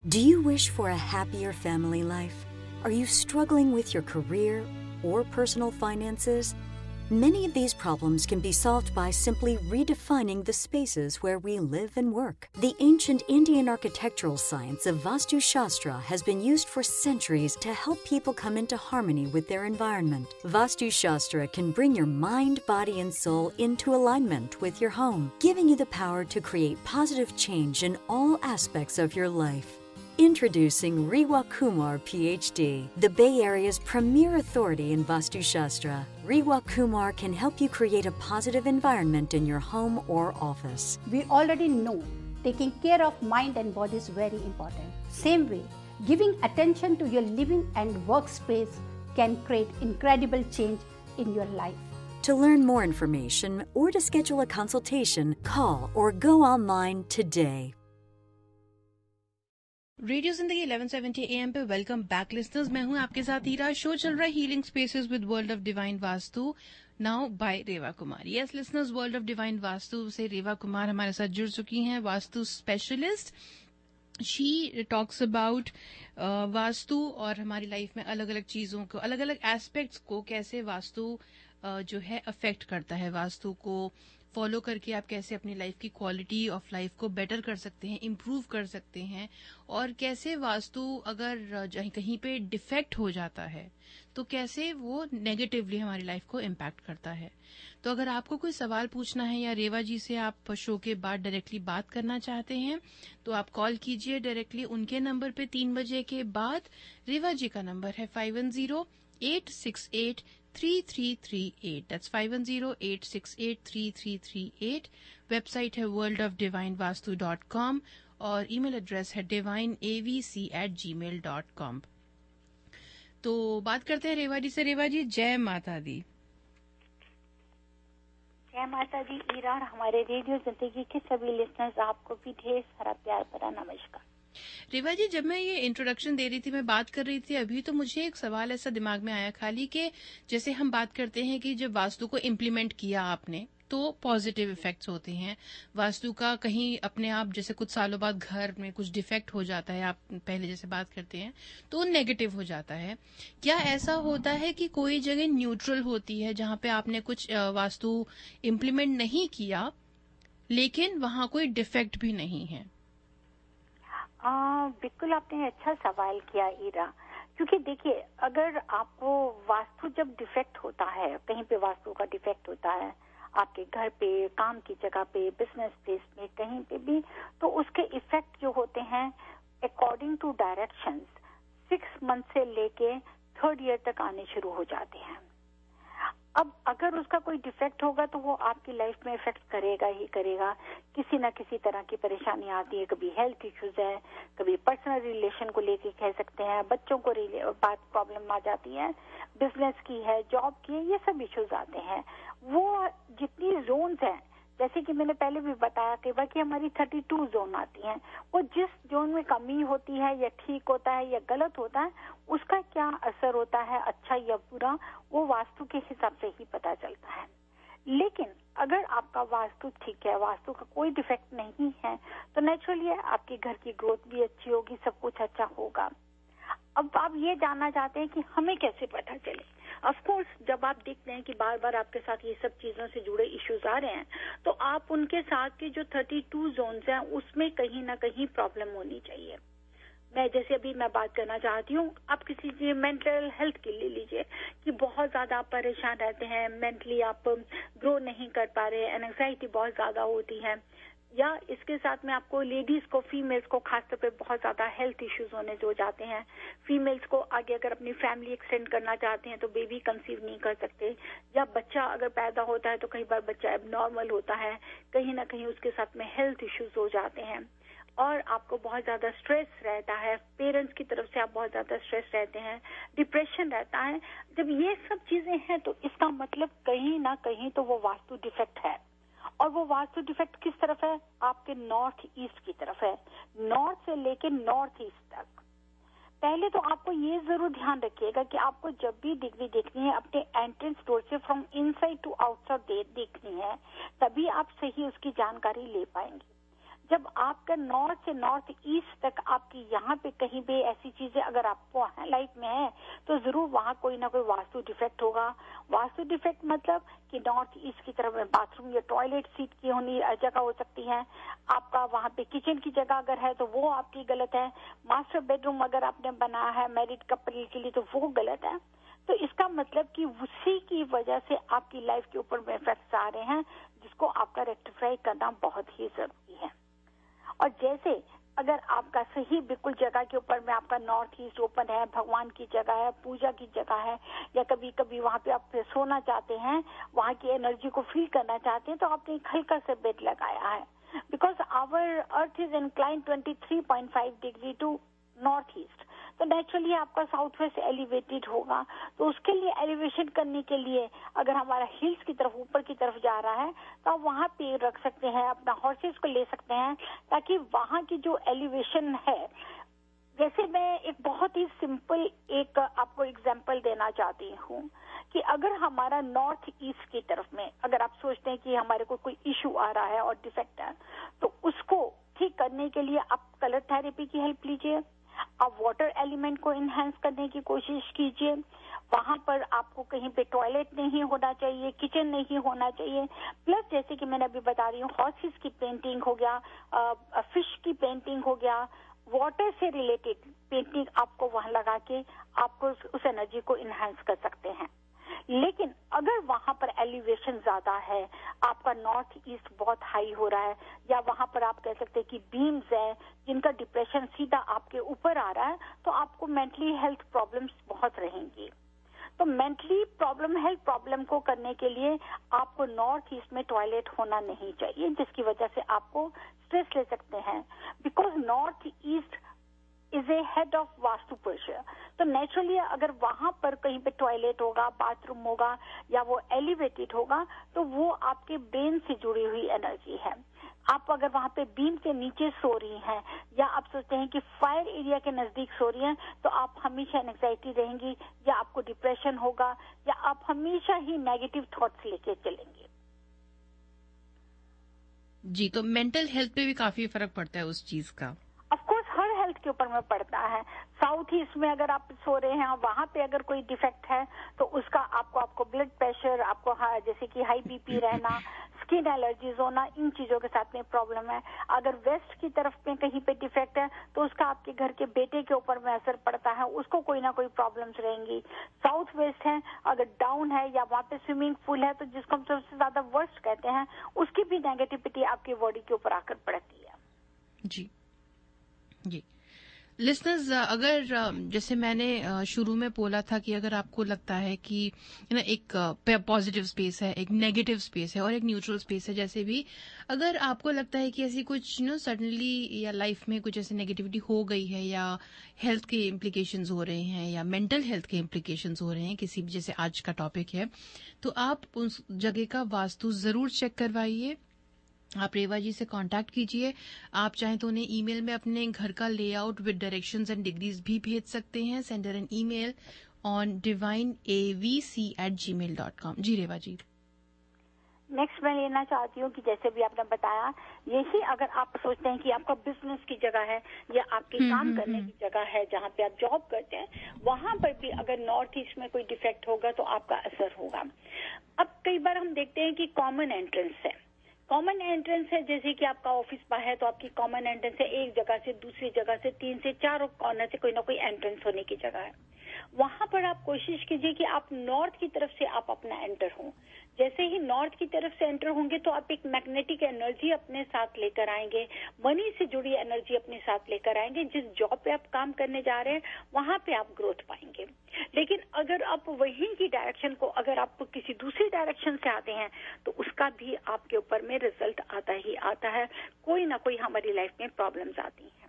Do you wish for a happier family life? Are you struggling with your career or personal finances? Many of these problems can be solved by simply redefining the spaces where we live and work. The ancient Indian architectural science of Vastu Shastra has been used for centuries to help people come into harmony with their environment. Vastu Shastra can bring your mind, body, and soul into alignment with your home, giving you the power to create positive change in all aspects of your life. Introducing Rewa Kumar, PhD, the Bay Area's premier authority in Vastu Shastra. Rewa Kumar can help you create a positive environment in your home or office. We already know taking care of mind and body is very important. Same way, giving attention to your living and workspace can create incredible change in your life. To learn more information or to schedule a consultation, call or go online today. Radio जिंदगी 1170 AM पे welcome back listeners. मैं हूं आपके साथ हीरा। Show चल रहा है healing spaces with world of divine Vastu now by Reva Kumar. Yes listeners, world of divine Vastu से रेवा कुमार हमारे साथ जुड़ चुकी हैं, Vastu specialist. She talks about Vastu और हमारी लाइफ में अलग अलग चीजों को, अलग अलग एस्पेक्ट्स को कैसे वास्तु जो है अफेक्ट करता है। वास्तु को फॉलो करके आप कैसे अपनी लाइफ की क्वालिटी ऑफ लाइफ को बेटर कर सकते हैं, इम्प्रूव कर सकते हैं, और कैसे वास्तु अगर कहीं पे डिफेक्ट हो जाता है तो कैसे वो नेगेटिवली हमारी लाइफ को इम्पैक्ट करता है। तो अगर आपको कोई सवाल पूछना है या रेवा जी से आप शो के बाद डायरेक्टली बात करना चाहते हैं तो आप कॉल कीजिए डायरेक्टली उनके नंबर पे 3 बजे के बाद। रेवा जी का नंबर है 510-868-3338। That's 510-868-3338। वेबसाइट है worldofdivinevastu.com और ईमेल एड्रेस है divineavc@gmail.com। तो बात करते हैं रेवा जी से। रेवा जी, जय माता दी। जय माता दी ईरा, और हमारे रेडियो जिंदगी के सभी लिसनर्स आपको भी ढेर सारा प्यार भरा नमस्कार। रेवा जी, जब मैं ये इंट्रोडक्शन दे रही थी, मैं बात कर रही थी अभी, तो मुझे एक सवाल ऐसा दिमाग में आया खाली कि जैसे हम बात करते हैं कि जब वास्तु को इम्प्लीमेंट किया आपने तो पॉजिटिव इफेक्ट्स होते हैं। वास्तु का कहीं अपने आप जैसे कुछ सालों बाद घर में कुछ डिफेक्ट हो जाता है, आप पहले जैसे बात करते हैं तो नेगेटिव हो जाता है। क्या ऐसा होता है कि कोई जगह न्यूट्रल होती है जहां पे आपने कुछ वास्तु इम्प्लीमेंट नहीं किया लेकिन वहां कोई डिफेक्ट भी नहीं है? बिल्कुल आपने अच्छा सवाल किया ईरा, क्योंकि देखिए अगर आपको वास्तु जब डिफेक्ट होता है, कहीं पे वास्तु का डिफेक्ट होता है, आपके घर पे, काम की जगह पे, बिजनेस प्लेस में, कहीं पे भी, तो उसके इफेक्ट जो होते हैं अकॉर्डिंग टू डायरेक्शंस 6 मंथ से लेके 3rd ईयर तक आने शुरू हो जाते हैं। अब अगर उसका कोई डिफेक्ट होगा तो वो आपकी लाइफ में इफेक्ट करेगा ही करेगा। किसी ना किसी तरह की परेशानी आती है, कभी हेल्थ इश्यूज है, कभी पर्सनल रिलेशन को लेके कह सकते हैं, बच्चों को बात प्रॉब्लम आ जाती है, बिजनेस की है, जॉब की है, ये सब इश्यूज आते हैं। वो जितनी जोन्स हैं, जैसे कि मैंने पहले भी बताया कि बाकी हमारी 32 जोन आती हैं, वो जिस जोन में कमी होती है या ठीक होता है या गलत होता है, उसका क्या असर होता है, अच्छा या बुरा, वो वास्तु के हिसाब से ही पता चलता है। लेकिन अगर आपका वास्तु ठीक है, वास्तु का कोई डिफेक्ट नहीं है, तो नेचुरली आपके घर की ग्रोथ भी अच्छी होगी, सब कुछ अच्छा होगा। अब आप ये जानना चाहते हैं कि हमें कैसे पता चले। ऑफ कोर्स जब आप देखते हैं कि बार बार आपके साथ ये सब चीजों से जुड़े इश्यूज आ रहे हैं, तो आप उनके साथ के जो 32 जोन्स हैं उसमें कहीं ना कहीं प्रॉब्लम होनी चाहिए। मैं जैसे अभी मैं बात करना चाहती हूँ, आप किसी चीज मेंटल हेल्थ के ले लीजिए कि बहुत ज्यादा आप परेशान रहते हैं, मेंटली आप ग्रो नहीं कर पा रहे, एंजाइटी बहुत ज्यादा होती है, या इसके साथ में आपको लेडीज को, फीमेल्स को खासतौर पे बहुत ज्यादा हेल्थ इश्यूज होने जो जाते हैं। फीमेल्स को आगे अगर अपनी फैमिली एक्सटेंड करना चाहते हैं तो बेबी कंसीव नहीं कर सकते, या बच्चा अगर पैदा होता है तो कई बार बच्चा एबनॉर्मल होता है, कहीं ना कहीं उसके साथ में हेल्थ इश्यूज हो जाते हैं, और आपको बहुत ज्यादा स्ट्रेस रहता है, पेरेंट्स की तरफ से आप बहुत ज्यादा स्ट्रेस रहते हैं, डिप्रेशन रहता है। जब ये सब चीजें हैं तो इसका मतलब कहीं ना कहीं तो वो वास्तु डिफेक्ट है। और वो वास्तु डिफेक्ट किस तरफ है? आपके नॉर्थ ईस्ट की तरफ है, नॉर्थ से लेके नॉर्थ ईस्ट तक। पहले तो आपको ये जरूर ध्यान रखिएगा कि आपको जब भी डिग्री देखनी है अपने एंट्रेंस डोर से फ्रॉम इनसाइड टू आउटसाइड देखनी है, तभी आप सही उसकी जानकारी ले पाएंगे। जब आपका नॉर्थ से नॉर्थ ईस्ट तक आपकी यहाँ पे कहीं भी ऐसी चीजें अगर आपको लाइफ में है तो जरूर वहाँ कोई ना कोई वास्तु डिफेक्ट होगा। वास्तु डिफेक्ट मतलब कि नॉर्थ ईस्ट की तरफ में बाथरूम या टॉयलेट सीट की होनी जगह हो सकती है, आपका वहाँ पे किचन की जगह अगर है तो वो आपकी गलत है, मास्टर बेडरूम अगर आपने बनाया है मैरिड कपल के लिए तो वो गलत है। तो इसका मतलब कि उसी की वजह से आपकी लाइफ के ऊपर में इफेक्ट्स आ रहे हैं जिसको आपका रेक्टिफाई करना बहुत ही जरूरी है। और जैसे अगर आपका सही बिल्कुल जगह के ऊपर में आपका नॉर्थ ईस्ट ओपन है, भगवान की जगह है, पूजा की जगह है, या कभी कभी वहाँ पे आप सोना चाहते हैं, वहाँ की एनर्जी को फील करना चाहते हैं, तो आपने एक हल्का सा बेड लगाया है। Because our earth is incline 23.5 degree to north east, तो नेचुरली आपका साउथ वेस्ट एलिवेटेड होगा। तो उसके लिए एलिवेशन करने के लिए अगर हमारा हिल्स की तरफ ऊपर की तरफ जा रहा है तो आप वहाँ पे रख सकते हैं, अपना हॉर्सेस को ले सकते हैं, ताकि वहाँ की जो एलिवेशन है, जैसे मैं एक बहुत ही सिंपल एक आपको एग्जांपल देना चाहती हूँ कि अगर हमारा नॉर्थ ईस्ट की तरफ में अगर आप सोचते हैं कि हमारे को कोई इशू आ रहा है और डिफेक्ट है, तो उसको ठीक करने के लिए आप कलर थेरेपी की हेल्प लीजिए, आप वाटर एलिमेंट को इनहेंस करने की कोशिश कीजिए। वहां पर आपको कहीं पे टॉयलेट नहीं होना चाहिए, किचन नहीं होना चाहिए। प्लस जैसे कि मैंने अभी बता रही हूँ, हॉर्सेस की पेंटिंग हो गया, फिश की पेंटिंग हो गया, वाटर से रिलेटेड पेंटिंग आपको वहां लगा के आपको उस एनर्जी को इनहेंस कर सकते हैं। लेकिन अगर वहां पर एलिवेशन ज्यादा है, आपका नॉर्थ ईस्ट बहुत हाई हो रहा है, या वहां पर आप कह सकते हैं कि बीम्स है जिनका डिप्रेशन सीधा आपके ऊपर आ रहा है, तो आपको मेंटली हेल्थ प्रॉब्लम्स बहुत रहेंगी। तो मेंटली प्रॉब्लम हेल्थ प्रॉब्लम को करने के लिए आपको नॉर्थ ईस्ट में टॉयलेट होना नहीं चाहिए, जिसकी वजह से आपको स्ट्रेस ले सकते हैं। Because north east is a head of vastu पुरुष, तो नेचुरली अगर वहां पर कहीं पे टॉयलेट होगा, बाथरूम होगा, या वो एलिवेटेड होगा, तो वो आपके ब्रेन से जुड़ी हुई एनर्जी है। आप अगर वहां पे बीम के नीचे सो रही हैं, या आप सोचते हैं कि फायर एरिया के नजदीक सो रही हैं, तो आप हमेशा एंजाइटी रहेंगी, या आपको डिप्रेशन होगा, या आप हमेशा ही नेगेटिव थॉट्स लेके चलेंगे। जी, तो मेंटल हेल्थ पे भी काफी फर्क पड़ता है उस चीज का। हेल्थ के ऊपर में पड़ता है। साउथ ईस्ट में अगर आप सो रहे हैं, वहां पे अगर कोई डिफेक्ट है, तो उसका आपको ब्लड प्रेशर, आपको जैसे कि हाई बीपी रहना, स्किन एलर्जीज होना, इन चीजों के साथ में प्रॉब्लम है। अगर वेस्ट की तरफ में कहीं पे डिफेक्ट है, तो उसका आपके घर के बेटे के ऊपर में असर पड़ता है, उसको कोई ना कोई प्रॉब्लम्स रहेंगी। साउथ वेस्ट है, अगर डाउन है या वहाँ पे स्विमिंग पूल है, तो जिसको हम सबसे ज्यादा वर्स्ट कहते हैं, उसकी भी नेगेटिविटी आपकी बॉडी के ऊपर आकर पड़ती है। जी जी लिसनर्स, अगर जैसे मैंने शुरू में बोला था कि अगर आपको लगता है कि एक पॉजिटिव स्पेस है, एक नेगेटिव स्पेस है और एक न्यूट्रल स्पेस है, जैसे भी अगर आपको लगता है कि ऐसी कुछ सडनली या लाइफ में कुछ ऐसी नेगेटिविटी हो गई है, या हेल्थ के इम्प्लीकेशंस हो रहे हैं, या मेंटल हेल्थ के इम्प्लीकेशंस हो रहे हैं किसी भी, जैसे आज का टॉपिक है, तो आप उस जगह का वास्तु जरूर चेक करवाइए। आप रेवा जी से कांटेक्ट कीजिए। आप चाहें तो उन्हें ईमेल में अपने घर का layout with directions and degrees भी भेज सकते हैं। Send an email on divineavc@gmail.com। जी रेवा जी, नेक्स्ट मैं लेना चाहती हूँ कि जैसे भी आपने बताया, यही अगर आप सोचते हैं कि आपका बिजनेस की जगह है या आपके काम करने की जगह है, जहाँ पे आप जॉब करते हैं, वहां पर भी अगर नॉर्थ ईस्ट में कोई डिफेक्ट होगा तो आपका असर होगा। अब कई बार हम देखते हैं कि कॉमन एंट्रेंस है, कॉमन एंट्रेंस है, जैसे कि आपका ऑफिस बाहर है तो आपकी कॉमन एंट्रेंस है, एक जगह से दूसरी जगह से 3 से 4 कॉर्नर से कोई ना कोई एंट्रेंस होने की जगह है। वहां पर आप कोशिश कीजिए कि आप नॉर्थ की तरफ से आप अपना एंटर हों। जैसे ही नॉर्थ की तरफ से एंटर होंगे तो आप एक मैग्नेटिक एनर्जी अपने साथ लेकर आएंगे, मनी से जुड़ी एनर्जी अपने साथ लेकर आएंगे। जिस जॉब पे आप काम करने जा रहे हैं वहां पे आप ग्रोथ पाएंगे। लेकिन अगर आप वहीं की डायरेक्शन को, अगर आप किसी दूसरी डायरेक्शन से आते हैं, तो उसका भी आपके ऊपर में रिजल्ट आता ही आता है। कोई ना कोई हमारी लाइफ में प्रॉब्लम्स आती हैं।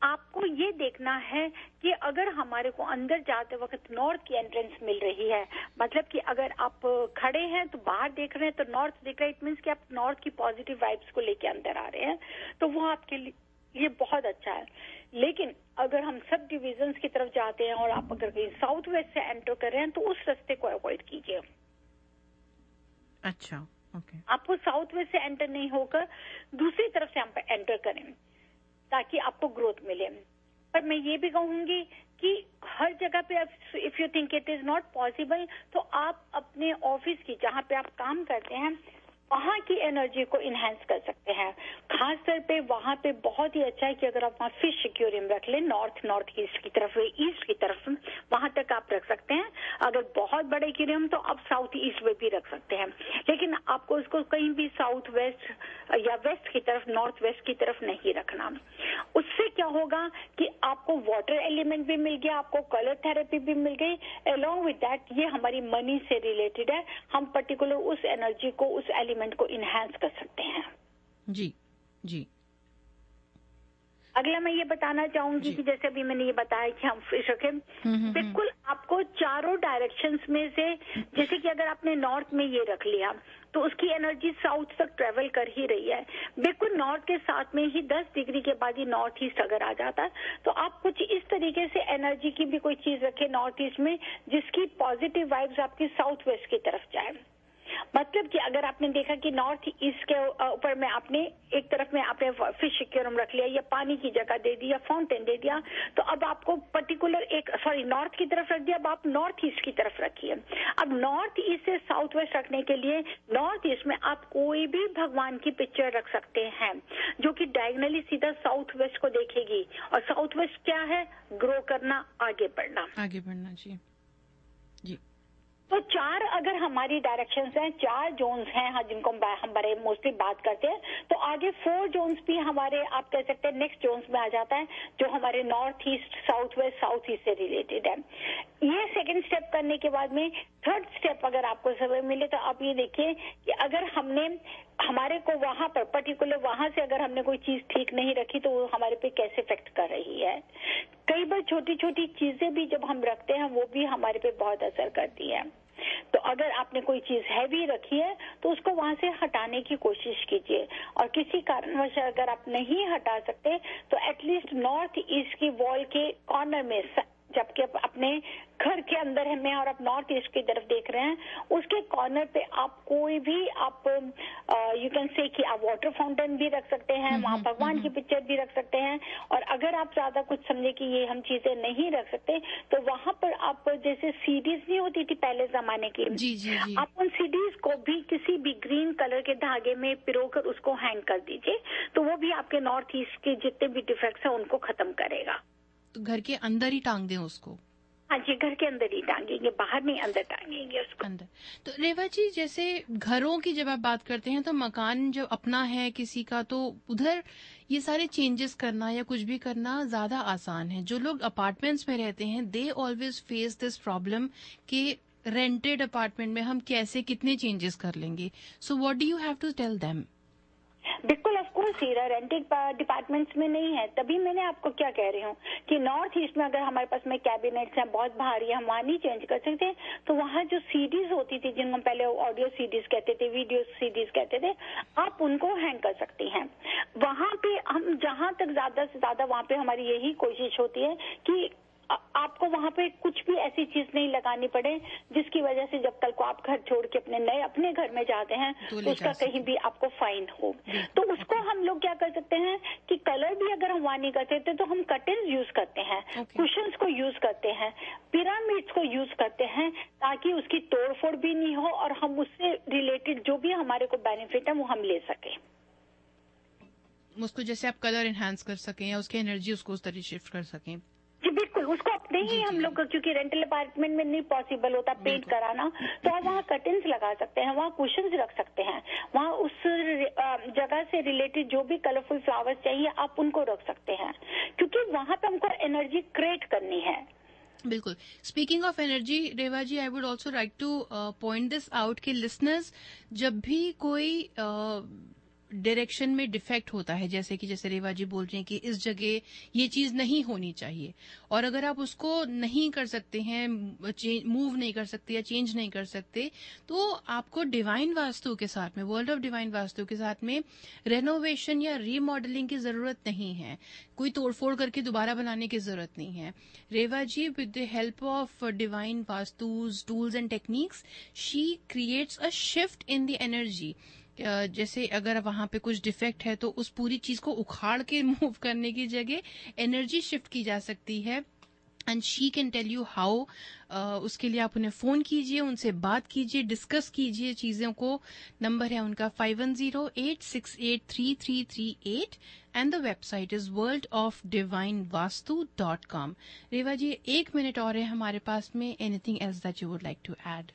आपको ये देखना है कि अगर हमारे को अंदर जाते वक्त नॉर्थ की एंट्रेंस मिल रही है, मतलब कि अगर आप खड़े हैं तो बाहर देख रहे हैं तो नॉर्थ दिख रहा है, इट मीन्स कि आप नॉर्थ की पॉजिटिव वाइब्स को लेके अंदर आ रहे हैं, तो वो आपके लिए बहुत अच्छा है। लेकिन अगर हम सब डिविजन्स की तरफ जाते हैं और आप अगर कहीं साउथ वेस्ट से एंटर कर रहे हैं, तो उस रास्ते को अवॉइड कीजिए। अच्छा, ओके। आपको साउथ वेस्ट से एंटर नहीं होकर दूसरी तरफ से हम एंटर करें ताकि आपको ग्रोथ मिले। पर मैं ये भी कहूंगी कि हर जगह पे if you think it is not possible तो आप अपने ऑफिस की जहाँ पे आप काम करते हैं वहाँ की एनर्जी को इनहेंस कर सकते हैं। खास तौर पे वहाँ पे बहुत ही अच्छा है कि अगर आप वहाँ फिश एक्वेरियम रख लें नॉर्थ ईस्ट की तरफ, ईस्ट की तरफ वहाँ तक आप रख सकते हैं। अगर बहुत बड़े एक्वेरियम तो आप साउथ ईस्ट में भी रख सकते हैं, लेकिन आपको उसको कहीं भी साउथ वेस्ट या वेस्ट की तरफ, नॉर्थ वेस्ट की तरफ नहीं रखना। उससे क्या होगा कि आपको वाटर एलिमेंट भी मिल गया, आपको कलर थेरेपी भी मिल गई। अलोंग विद दैट ये हमारी मनी से रिलेटेड है, हम पर्टिकुलर उस एनर्जी को, उस एलिमेंट को इनहेंस कर सकते हैं। जी जी। अगला मैं ये बताना चाहूंगी कि जैसे अभी मैंने ये बताया कि हम फिश रखें, बिल्कुल आपको चारों डायरेक्शंस में से, जैसे कि अगर आपने नॉर्थ में ये रख लिया तो उसकी एनर्जी साउथ तक ट्रेवल कर ही रही है। बिल्कुल नॉर्थ के साथ में ही 10 डिग्री के बाद ही नॉर्थ ईस्ट अगर आ जाता है तो आप कुछ इस तरीके से एनर्जी की भी कोई चीज रखें नॉर्थ ईस्ट में जिसकी पॉजिटिव वाइब्स आपकी साउथ वेस्ट की तरफ जाए। मतलब कि अगर आपने देखा कि नॉर्थ ईस्ट के ऊपर में आपने एक तरफ में आपने फिश एक्वेरियम रख लिया या पानी की जगह दे दी या फाउंटेन दे दिया, तो अब आपको पर्टिकुलर नॉर्थ की तरफ रख दिया, अब आप नॉर्थ ईस्ट की तरफ रखिए। अब नॉर्थ ईस्ट से साउथ वेस्ट रखने के लिए नॉर्थ ईस्ट में आप कोई भी भगवान की पिक्चर रख सकते हैं जो कि डायगनली सीधा साउथ वेस्ट को देखेगी। और साउथ वेस्ट क्या है? ग्रो करना, आगे बढ़ना। जी जी। तो 4 अगर हमारी डायरेक्शंस हैं, 4 जोन्स हैं जिनको हम बड़े मोस्टली बात करते हैं, तो आगे 4 जोन्स भी हमारे, आप कह सकते हैं, नेक्स्ट जोन्स में आ जाता है जो हमारे north east, south west, south east से रिलेटेड है। ये सेकंड स्टेप करने के बाद में थर्ड स्टेप अगर आपको समय मिले तो आप ये देखिए कि अगर हमारे को वहां पर पर्टिकुलर वहां से अगर हमने कोई चीज ठीक नहीं रखी तो वो हमारे पे कैसे इफेक्ट कर रही है। कई बार छोटी छोटी चीजें भी जब हम रखते हैं वो भी हमारे पे बहुत असर करती है। तो अगर आपने कोई चीज हैवी रखी है तो उसको वहां से हटाने की कोशिश कीजिए, और किसी कारणवश अगर आप नहीं हटा सकते तो एटलीस्ट नॉर्थ ईस्ट की वॉल के कॉर्नर में, जबकि अपने घर के अंदर है और आप नॉर्थ ईस्ट की तरफ देख रहे हैं, उसके कॉर्नर पे आप कोई भी यू कैन से कि आप वाटर फाउंटेन भी रख सकते हैं, वहाँ भगवान की पिक्चर भी रख सकते हैं। और अगर आप ज्यादा कुछ समझे कि ये हम चीजें नहीं रख सकते तो वहाँ पर आप, जैसे सीडीज नहीं होती थी पहले जमाने की, जी। आप उन सीडीज को भी किसी भी ग्रीन कलर के धागे में पिरोकर उसको हैंग कर दीजिए, तो वो भी आपके नॉर्थ ईस्ट के जितने भी डिफेक्ट्स हैं उनको खत्म करेगा। तो घर के अंदर ही टांग दें उसको? हाँ जी, घर के अंदर ही टांगेंगे, बाहर नहीं, अंदर टांगेंगे उसको। अंदर। तो रेवा जी, जैसे घरों की जब आप बात करते हैं तो मकान जब अपना है किसी का तो उधर ये सारे चेंजेस करना या कुछ भी करना ज्यादा आसान है। जो लोग अपार्टमेंट्स में रहते हैं they always face this problem कि रेंटेड अपार्टमेंट में हम कैसे कितने चेंजेस कर लेंगे। So what do you have to tell them? बिल्कुल, of course Heera, rented departments में नहीं है। तभी मैंने आपको क्या कह रही हूँ कि नॉर्थ ईस्ट में अगर हमारे पास में कैबिनेट्स हैं बहुत भारी, हम वहाँ नहीं चेंज कर सकते, तो वहाँ जो सीडीज होती थी जिनको हम पहले ऑडियो सीडीज कहते थे, वीडियो सीडीज कहते थे, आप उनको हैंग कर सकती हैं। वहाँ पे हम जहाँ तक ज्यादा से ज्यादा वहाँ पे हमारी यही कोशिश होती है कि आपको वहाँ पे कुछ भी ऐसी चीज नहीं लगानी पड़े जिसकी वजह से जब कल को आप घर छोड़ के अपने घर में जाते हैं तो उसका कहीं भी आपको फाइन हो। तो उसको हम लोग क्या कर सकते हैं कि कलर भी अगर हम वहाँ नहीं करते तो हम कर्टन्स यूज करते हैं, कुशन्स को यूज करते हैं, पिरामिड्स को यूज करते हैं, ताकि उसकी तोड़फोड़ भी नहीं हो और हम उससे रिलेटेड जो भी हमारे को बेनिफिट है वो हम ले सके। उसको जैसे आप कलर एनहांस कर सकें या उसकी एनर्जी उसको उस तरह शिफ्ट कर सकें। जी बिल्कुल, उसको अपने ही हम लोग, क्योंकि रेंटल अपार्टमेंट में नहीं पॉसिबल होता पेंट कराना, तो आप वहाँ कर्टन्स लगा सकते हैं, वहाँ कुशन्स रख सकते हैं, वहाँ उस जगह से रिलेटेड जो भी कलरफुल फ्लावर्स चाहिए आप उनको रख सकते हैं, क्योंकि वहाँ पे हमको एनर्जी क्रिएट करनी है। बिल्कुल। Speaking of energy, Reva ji, I would also like to point this out कि लिसनर्स जब भी कोई डायरेक्शन में डिफेक्ट होता है, जैसे रेवा जी बोल रही हैं कि इस जगह ये चीज नहीं होनी चाहिए, और अगर आप उसको नहीं कर सकते हैं, मूव नहीं कर सकते या चेंज नहीं कर सकते, तो आपको डिवाइन वास्तु के साथ में, वर्ल्ड ऑफ डिवाइन वास्तु के साथ में रेनोवेशन या रीमॉडलिंग की जरूरत नहीं है, कोई तोड़फोड़ करके दोबारा बनाने की जरूरत नहीं है। Reva ji, with the help of divine वास्तुज tools and techniques, she creates a shift in the energy. जैसे अगर वहां पे कुछ डिफेक्ट है तो उस पूरी चीज को उखाड़ के मूव करने की जगह एनर्जी शिफ्ट की जा सकती है, and she can tell you how. उसके लिए आप उन्हें फोन कीजिए, उनसे बात कीजिए, डिस्कस कीजिए चीजों को। नंबर है उनका 5108683338 and the website is worldofdivinevastu.com। Reva ji, 1 minute और है हमारे पास में, anything else that you would like to add?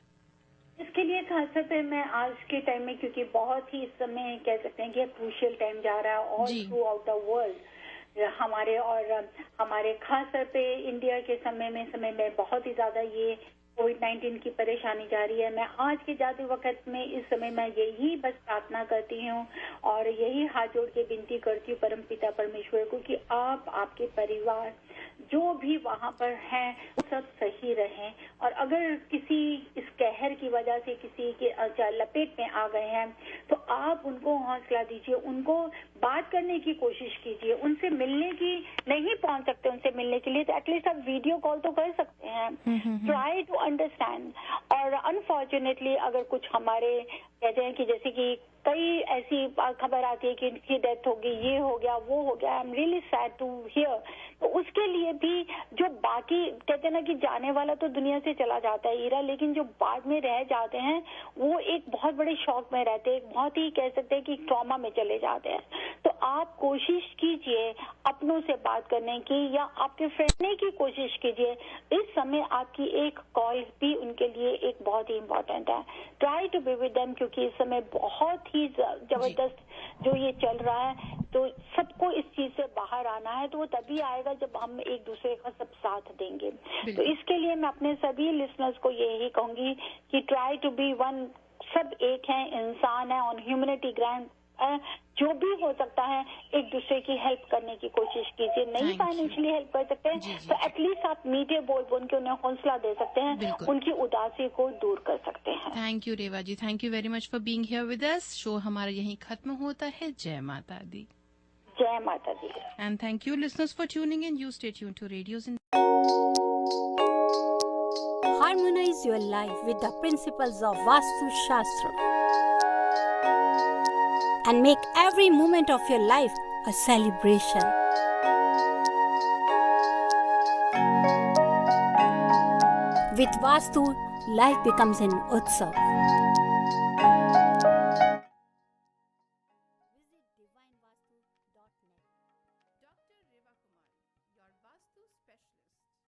इसके लिए खासतौर पे मैं आज के टाइम में, क्योंकि बहुत ही इस समय कह सकते हैं कि क्रूशियल टाइम जा रहा है all through out the world, हमारे खास तौर पे इंडिया के समय में बहुत ही ज्यादा ये कोविड-19 की परेशानी जा रही है। मैं आज के जाते वक्त में इस समय मैं यही बस प्रार्थना करती हूँ और यही हाथ जोड़ के विनती करती हूँ परमपिता परमेश्वर को कि आप, आपके परिवार जो भी वहाँ पर हैं सब सही रहें, और अगर किसी इस कहर की वजह से किसी के लपेट में आ गए हैं तो आप उनको हौसला दीजिए, उनको बात करने की कोशिश कीजिए, उनसे मिलने की नहीं पहुंच सकते उनसे मिलने के लिए तो एटलीस्ट आप वीडियो कॉल तो कर सकते हैं। Try to understand. और अनफॉर्चुनेटली अगर कुछ हमारे कहते हैं कि जैसे कि कई ऐसी खबर आती है कि इनकी डेथ हो गई, ये हो गया, वो हो गया, I am really sad to hear. तो उसके लिए भी जो बाकी कहते हैं ना कि जाने वाला तो दुनिया से चला जाता है ईरा, लेकिन जो बाद में रह जाते हैं वो एक बहुत बड़े शॉक में रहते हैं, बहुत ही कह सकते हैं कि ट्रॉमा में चले जाते हैं। तो आप कोशिश कीजिए अपनों से बात करने की या आपके फ्रेंड की कोशिश कीजिए। इस समय आपकी एक कॉल भी उनके लिए एक बहुत ही इम्पोर्टेंट है। Try to be with them, क्योंकि इस समय बहुत ही जबरदस्त जो ये चल रहा है, तो सबको इस चीज से बाहर आना है, तो वो तभी आएगा जब हम एक दूसरे का सब साथ देंगे। तो इसके लिए मैं अपने सभी लिसनर्स को यही कहूंगी कि ट्राई टू बी वन, सब एक है, इंसान है, ऑन ह्यूमैनिटी ग्राउंड, जो भी हो सकता है एक दूसरे की हेल्प करने की कोशिश कीजिए। नहीं फाइनेंशियली हेल्प कर सकते हैं तो एटलीस्ट आप मीडिया बोल के उन्हें हौसला दे सकते हैं, उनकी उदासी को दूर कर सकते हैं। Thank you Reva ji, thank you very much for being here with us. Show हमारा यहीं खत्म होता है। जय माता दी। जय Mata Di. And thank you listeners for tuning in. You stay tuned to radios in. Harmonize your life with the principles of Vastu Shastra and make every moment of your life a celebration. With Vastu, life becomes an utsav.